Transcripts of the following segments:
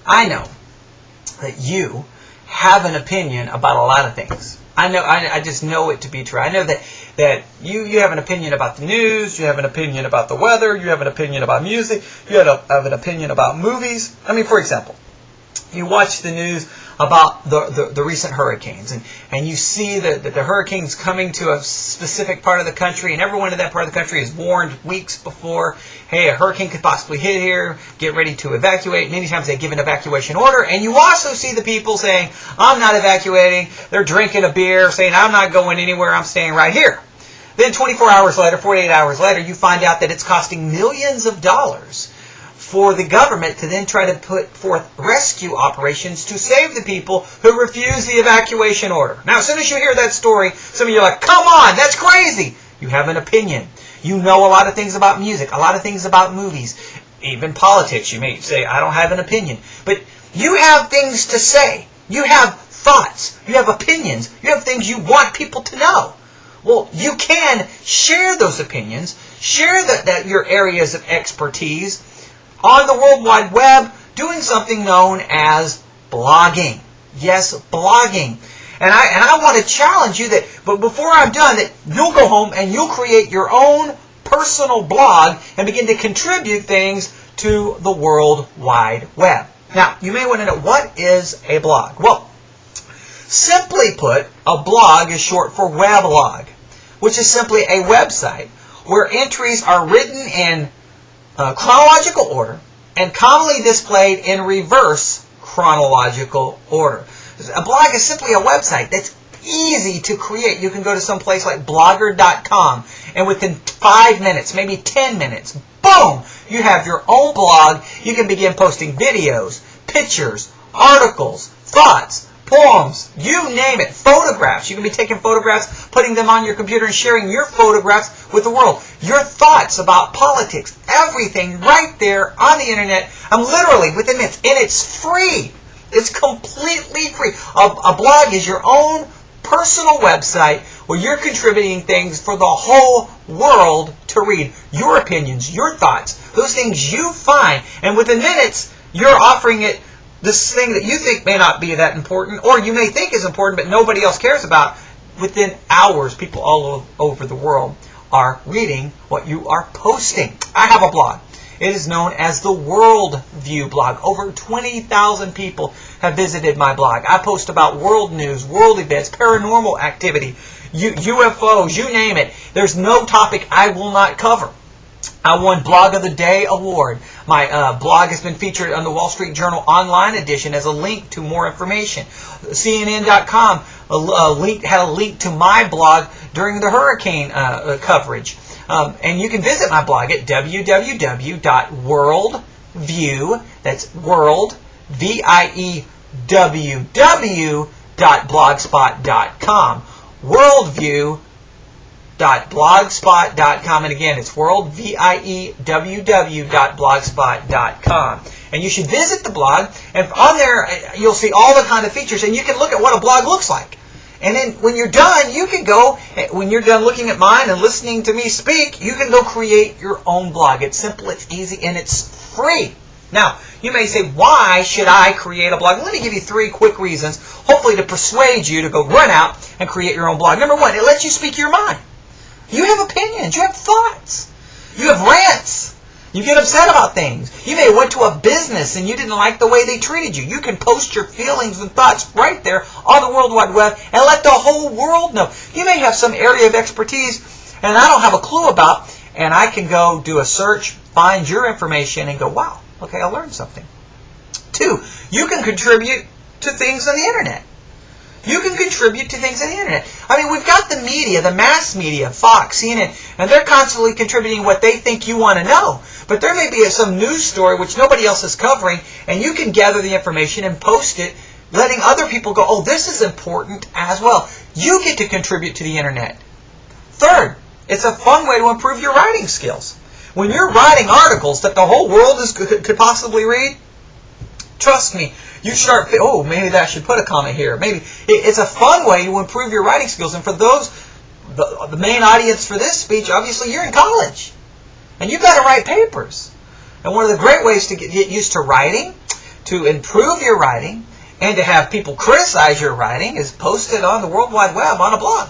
I know that you have an opinion about a lot of things. I just know it to be true. I know that you have an opinion about the news, you have an opinion about the weather, you have an opinion about music, you have an opinion about movies. I mean, for example, you watch the news about the recent hurricanes, and you see that the hurricane's coming to a specific part of the country, and everyone in that part of the country is warned weeks before, hey, a hurricane could possibly hit here, get ready to evacuate. Many times they give an evacuation order, and you also see the people saying, I'm not evacuating, they're drinking a beer, saying, I'm not going anywhere, I'm staying right here. Then 24 hours later, 48 hours later, you find out that it's costing millions of dollars for the government to then try to put forth rescue operations to save the people who refuse the evacuation order. Now, as soon as you hear that story, some of you are like, come on, that's crazy. You have an opinion. You know a lot of things about music, a lot of things about movies, even politics. You may say, I don't have an opinion. But you have things to say. You have thoughts. You have opinions. You have things you want people to know. Well, you can share those opinions, share your areas of expertise on the World Wide Web, doing something known as blogging. Yes, blogging. And I want to challenge you that, but before I'm done, that you'll go home and you'll create your own personal blog and begin to contribute things to the World Wide Web. Now, you may want to know, what is a blog? Well, simply put, a blog is short for weblog, which is simply a website where entries are written in chronological order and commonly displayed in reverse chronological order. A blog is simply a website that's easy to create. You can go to some place like blogger.com, and within 5 minutes, maybe 10 minutes, boom, you have your own blog. You can begin posting videos, pictures, articles, thoughts, poems, you name it, photographs. You can be taking photographs, putting them on your computer, and sharing your photographs with the world. Your thoughts about politics, everything right there on the internet. I'm literally within minutes, and it's free. It's completely free. A blog is your own personal website where you're contributing things for the whole world to read. Your opinions, your thoughts, those things you find, and within minutes, you're offering it. This thing that you think may not be that important, or you may think is important, but nobody else cares about, within hours, people all over the world are reading what you are posting. I have a blog. It is known as the World View blog. Over 20,000 people have visited my blog. I post about world news, world events, paranormal activity, UFOs, you name it. There's no topic I will not cover. I won Blog of the Day award. My blog has been featured on the Wall Street Journal online edition as a link to more information. CNN.com had a link to my blog during the hurricane coverage. And you can visit my blog at www.worldview, that's world, VIEWW.blogspot.com. Worldview.blogspot.com, and again, it's worldview.blogspot.com. And you should visit the blog, and on there you'll see all the kind of features, and you can look at what a blog looks like. And then when you're done, you can go, when you're done looking at mine and listening to me speak, you can go create your own blog. It's simple, it's easy, and it's free. Now, you may say, why should I create a blog? Let me give you 3 quick reasons, hopefully to persuade you to go run out and create your own blog. Number 1, it lets you speak your mind. You have opinions. You have thoughts. You have rants. You get upset about things. You may have went to a business and you didn't like the way they treated you. You can post your feelings and thoughts right there on the World Wide Web and let the whole world know. You may have some area of expertise and I don't have a clue about, and I can go do a search, find your information, and go, wow, okay, I learned something. 2, you can contribute to things on the internet. You can contribute to things on the internet. I mean, we've got the media, the mass media, Fox, CNN, and they're constantly contributing what they think you want to know. But there may be some news story which nobody else is covering, and you can gather the information and post it, letting other people go, oh, this is important as well. You get to contribute to the internet. 3rd, it's a fun way to improve your writing skills. When you're writing articles that the whole world could possibly read, trust me, you start, oh, maybe I should put a comment here. Maybe it's a fun way to improve your writing skills. And for those, the main audience for this speech, obviously you're in college. And you've got to write papers. And one of the great ways to get used to writing, to improve your writing and to have people criticize your writing is post it on the World Wide Web on a blog.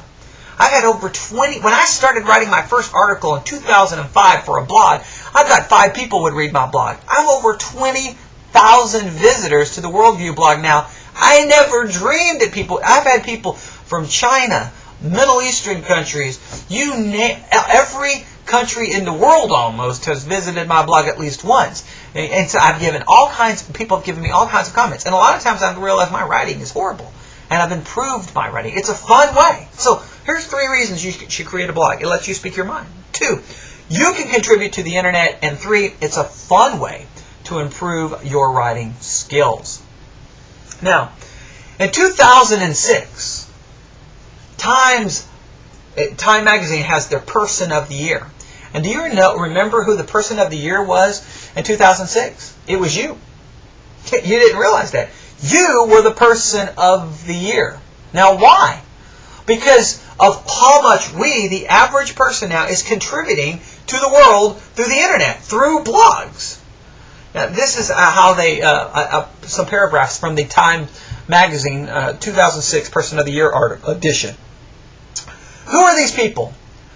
I've had over 20, when I started writing my first article in 2005 for a blog, I thought 5 people would read my blog. I have over 20,000 visitors to the Worldview blog now. I never dreamed that people, I've had people from China, Middle Eastern countries, every country in the world almost has visited my blog at least once. And so I've given people have given me all kinds of comments. And a lot of times I've realized my writing is horrible. And I've improved my writing. It's a fun way. So here's 3 reasons you should create a blog. It lets you speak your mind. 2, you can contribute to the internet. And 3, it's a fun way to improve your writing skills. Now, in 2006, Time Magazine has their Person of the Year. And do you remember who the Person of the Year was in 2006? It was you. You didn't realize that. You were the Person of the Year. Now, why? Because of how much we, the average person now, is contributing to the world through the internet, through blogs. Now, this is how they, some paragraphs from the Time Magazine 2006 Person of the Year edition. Who are these people?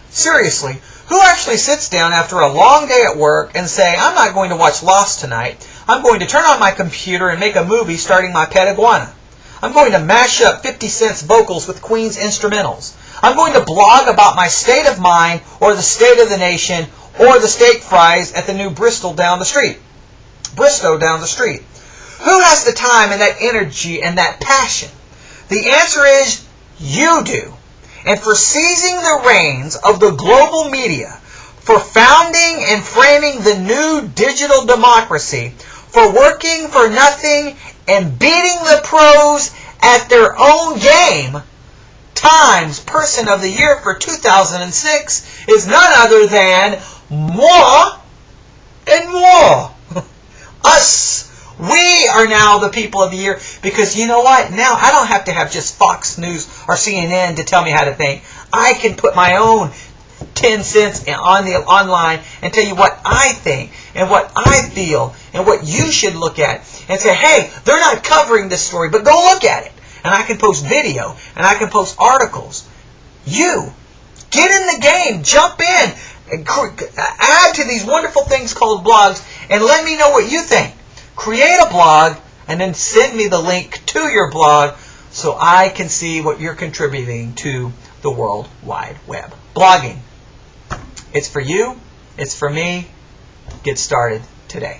Seriously, who actually sits down after a long day at work and say, I'm not going to watch Lost tonight. I'm going to turn on my computer and make a movie starting my pet iguana. I'm going to mash up 50 Cent's vocals with Queen's instrumentals. I'm going to blog about my state of mind or the state of the nation or the steak fries at the new Bristow down the street. Who has the time and that energy and that passion? The answer is you do. And for seizing the reins of the global media, for founding and framing the new digital democracy, for working for nothing and beating the pros at their own game, Time's Person of the Year for 2006 is none other than moi and moi. Us. We are now the people of the year because you know what? Now I don't have to have just Fox News or CNN to tell me how to think. I can put my own 10 cents on the online and tell you what I think and what I feel and what you should look at and say, hey, they're not covering this story, but go look at it. And I can post video and I can post articles. You, get in the game, jump in, add to these wonderful things called blogs and let me know what you think. Create a blog and then send me the link to your blog so I can see what you're contributing to the World Wide Web. Blogging. It's for you. It's for me. Get started today.